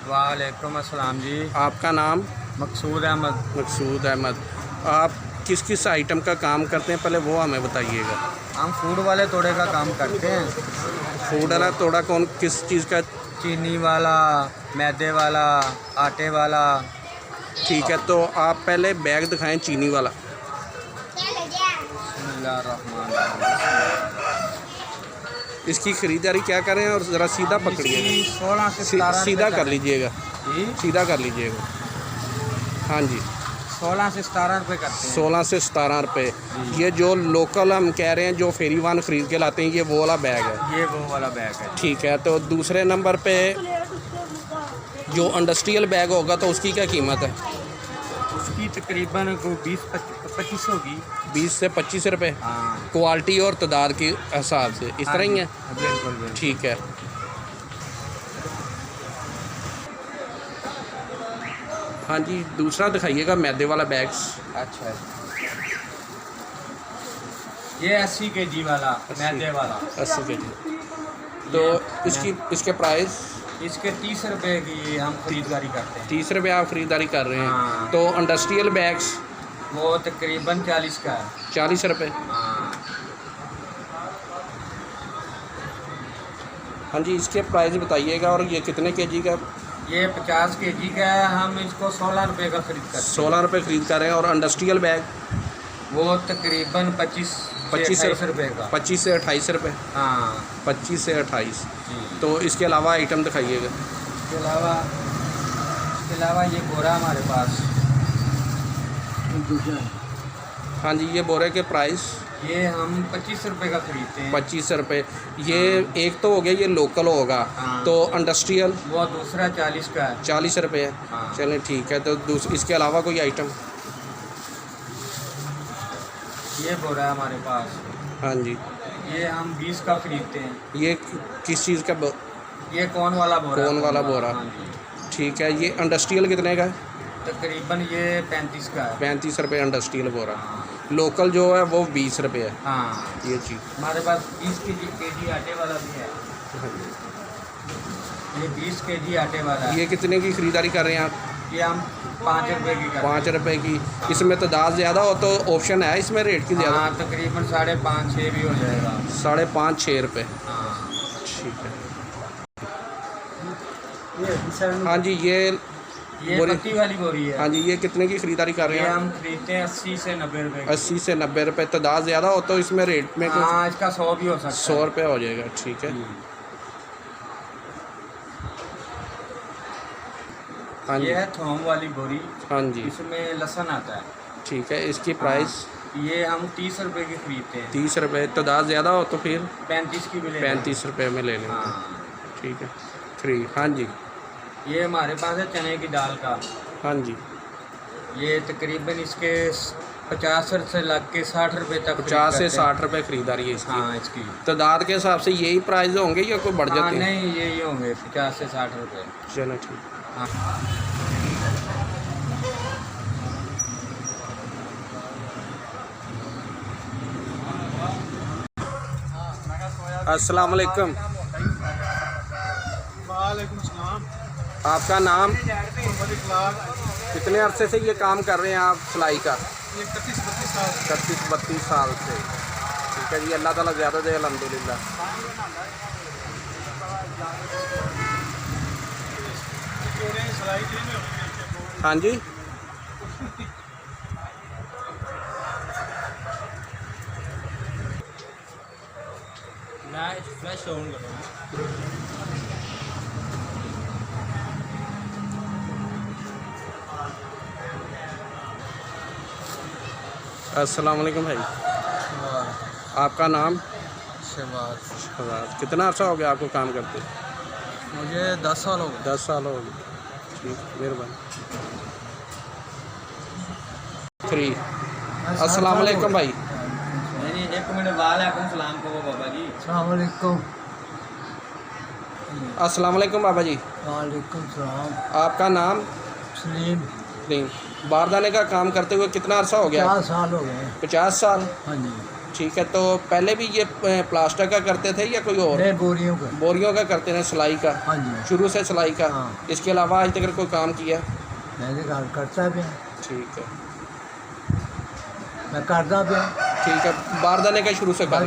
वालेकुम अस्सलाम जी। आपका नाम? मकसूद अहमद। मकसूद अहमद। आप किस किस आइटम का काम करते हैं, पहले वो हमें बताइएगा। हम फूड वाले तोड़े का काम करते हैं। फूड वाला तोड़ा कौन किस चीज़ का? चीनी वाला, मैदे वाला, आटे वाला। ठीक है, तो आप पहले बैग दिखाएं चीनी वाला। इसकी ख़रीदारी क्या करें और ज़रा सीधा पकड़िएगा, 16 से 17 सीधा कर लीजिएगा, जी, सीधा कर लीजिएगा। हाँ जी, 16 से 17 रुपये करते हैं। 16 से 17 रुपये। ये जो लोकल हम कह रहे हैं, जो फेरी वान ख़रीद के लाते हैं, ये वो वाला बैग है? ये वो वाला बैग है। ठीक है, तो दूसरे नंबर पे जो इंडस्ट्रियल बैग होगा तो उसकी क्या कीमत है? उसकी तकरीबन को 20-25 होगी। 20 से 25 रुपये। हाँ, क्वालिटी और तादाद के हिसाब से इस तरह ही है? बिल्कुल बिल्कुल। ठीक है। हाँ जी, दूसरा दिखाइएगा मैदे वाला बैग्स। अच्छा, ये 80 kg वाला मैदे वाला। 80 के जी। तो इसके प्राइस? इसके 30 रुपये की हम खरीदारी करते हैं। 30 रुपये आप ख़रीदारी कर रहे हैं? हाँ। तो इंडस्ट्रियल बैग्स? वो तकरीबन 40 का है। 40 रुपये। हाँ, हाँ जी, इसके प्राइस बताइएगा। और ये कितने केजी का? ये 50 kg का है। हम इसको 16 रुपये का खरीद करते हैं। 16 रुपये ख़रीद कर रहे हैं। और इंडस्ट्रियल बैग? वो तकरीबन 25 रुपये का। 25 से 28 रुपये। हाँ 25 से 28। जी। तो इसके अलावा आइटम दिखाइएगा। इसके अलावा ये बोरा हमारे पास दूसरा है। हाँ जी, ये बोरे के प्राइस? ये हम 25 रुपये का खरीदते हैं। 25 रुपये। ये एक तो हो गया, ये लोकल होगा। हाँ। तो इंडस्ट्रियल? वो दूसरा 40 का है। 40 रुपये है। हाँ। चलें ठीक है। तो इसके अलावा कोई आइटम? ये बोरा है हमारे पास। हाँ जी, ये हम 20 का खरीदते हैं। ये किस चीज़ का? ये कौन वाला बोरा? कौन वाला बोरा? हाँ जी। ठीक है। ये इंडस्ट्रियल कितने का है? तकरीबन ये 35 का है। 35 रुपये इंडस्ट्रियल बोरा। हाँ। लोकल जो है वो 20 रुपये है। हाँ, ये चीज़। हमारे पास 20 kg आटे वाला भी है। ये 20 kg आटे वाला है। ये कितने की ख़रीदारी कर रहे हैं आप? ये हम 5 रुपये की करते हैं। 5 रुपये की। इसमें तादाद ज़्यादा हो तो ऑप्शन है इसमें रेट की ज़्यादा? हाँ, तकरीबन 5.5-6 भी हो जाएगा। 5.5-6 रुपये। हाँ। ठीक है। हाँ जी, ये पत्ती वाली बोरी है। हाँ जी, ये कितने की ख़रीदारी कर रहे ये हैं? हम खरीदते हैं 80 से 90 रुपये की। 80 से 90 रुपये। तादाद ज़्यादा हो तो इसमें रेट में कुछ? हाँ, इसका 100 भी हो सकता है। 100 रुपये हो जाएगा। ठीक है। हाँ जी। ये है थोम वाली बोरी। हाँ जी, इसमें लहसुन आता है। ठीक है। इसकी प्राइस? ये हम 30 रुपये की खरीदते हैं। 30 रुपये। तादाद ज़्यादा हो तो फिर? 35 की भी ले 35 रुपये में ले लेंगे। हाँ। ठीक है। फ्री। हाँ जी। ये हमारे पास है चने की दाल का। हाँ जी, ये तकरीबन इसके 50 से लग के 60 रुपये तक 50 से खरीद करते हैं। 60 रुपये ख़रीदारी है इसकी। हाँ, इसकी तादाद के हिसाब से यही प्राइस होंगे या कोई बढ़ हाँ, जाते हैं? नहीं, ये होंगे 50 से 60 रुपये। चलो ठीक। हाँ। अस्सलाम वालेकुम। वालेकुम सलाम। आपका नाम? मोहम्मद इकबाल। कितने अरसे से ये काम कर रहे हैं आप सिलाई का? ये 31-32 साल। 31-32 साल से। ठीक है जी, अल्लाह ताला ज़्यादा दे अल्हम्दुलिल्लाह। सिलाई की नहीं होगी। हाँ जी, मैं फ्लैश ऑन करूँगा। अस्सलाम वालेकुम भाई। आपका नाम? शहबाज। शहबाज। कितना अर्सा हो गया आपको काम करते? मुझे 10 साल हो गए। 10 साल हो गए। ठीक, मेहरबानी। फ्री। अस्सलाम वालेकुम भाई। नहीं, 1 मिनट। वालेकुम सलाम को बाबा जी। अस्सलाम वालेकुम। अस्सलाम वालेकुम बाबा जी। वालेकुम सलाम। आपका नाम? सलीम। नहीं, बारदाने का काम करते हुए कितना अर्सा हो गया? 50 साल हो गए। 50 साल। हाँ जी। ठीक है, तो पहले भी ये प्लास्टर का करते थे या कोई और? नए बोरियों का। बोरियों का करते थे, सिलाई का? हाँ जी। शुरू से सिलाई का? हाँ। इसके अलावा आज तक कोई काम किया? मैंने घर करता भी ठीक है, मैं करता भी ठीक है, बारदाने का शुरू से कर